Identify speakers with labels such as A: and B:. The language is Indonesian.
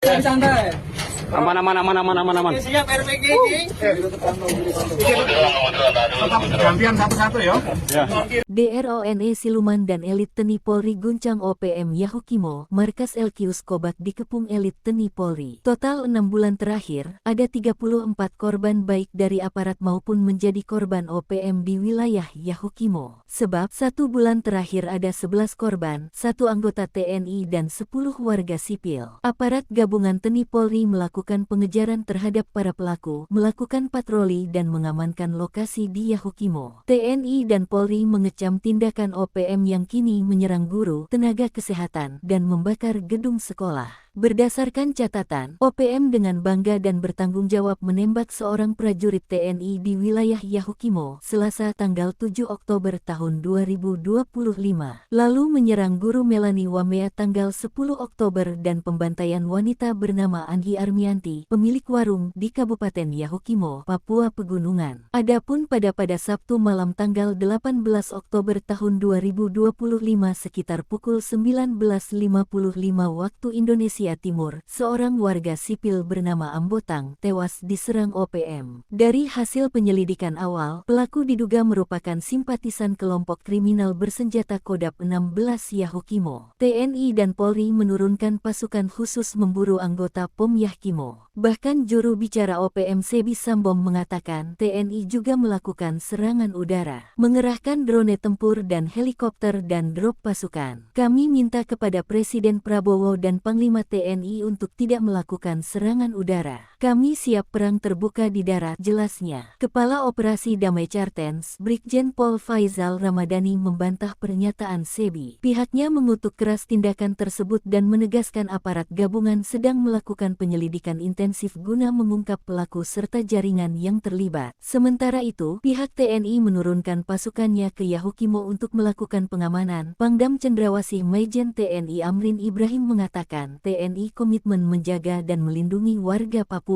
A: Santai.
B: Aman, aman, aman, aman, aman, aman.
A: Siap RPG.
C: Gantian satu-satu ya.
B: Ya.
D: DRONE Siluman dan elit TNI Polri guncang OPM Yahukimo, markas Elkius Kobat dikepung elit TNI Polri. Total 6 bulan terakhir, ada 34 korban baik dari aparat maupun menjadi korban OPM di wilayah Yahukimo. Sebab 1 bulan terakhir ada 11 korban, 1 anggota TNI dan 10 warga sipil. Aparat gabungan TNI Polri melakukan pengejaran terhadap para pelaku, melakukan patroli dan mengamankan lokasi di Yahukimo. TNI dan Polri mengecam tindakan OPM yang kini menyerang guru, tenaga kesehatan, dan membakar gedung sekolah. Berdasarkan catatan, OPM dengan bangga dan bertanggung jawab menembak seorang prajurit TNI di wilayah Yahukimo, Selasa tanggal 7 Oktober tahun 2025. Lalu menyerang guru Melani Wamea tanggal 10 Oktober dan pembantaian wanita bernama Anggi Armianti, pemilik warung di Kabupaten Yahukimo, Papua Pegunungan. Adapun pada Sabtu malam tanggal 18 Oktober tahun 2025 sekitar pukul 19.55 waktu Indonesia Timur, seorang warga sipil bernama Ambotang tewas diserang OPM. Dari hasil penyelidikan awal, pelaku diduga merupakan simpatisan kelompok kriminal bersenjata Kodap 16 Yahukimo. TNI dan Polri menurunkan pasukan khusus memburu anggota POM Yahukimo. Bahkan juru bicara OPM Sebi Sambom mengatakan TNI juga melakukan serangan udara, mengerahkan drone tempur dan helikopter dan drop pasukan. Kami minta kepada Presiden Prabowo dan Panglima TNI untuk tidak melakukan serangan udara. Kami siap perang terbuka di darat, jelasnya. Kepala Operasi Damai Cartens, Brigjen Pol Faizal Ramadhani membantah pernyataan Sebi. Pihaknya mengutuk keras tindakan tersebut dan menegaskan aparat gabungan sedang melakukan penyelidikan intensif guna mengungkap pelaku serta jaringan yang terlibat. Sementara itu, pihak TNI menurunkan pasukannya ke Yahukimo untuk melakukan pengamanan. Pangdam Cendrawasih Majen TNI Amrin Ibrahim mengatakan TNI komitmen menjaga dan melindungi warga Papua.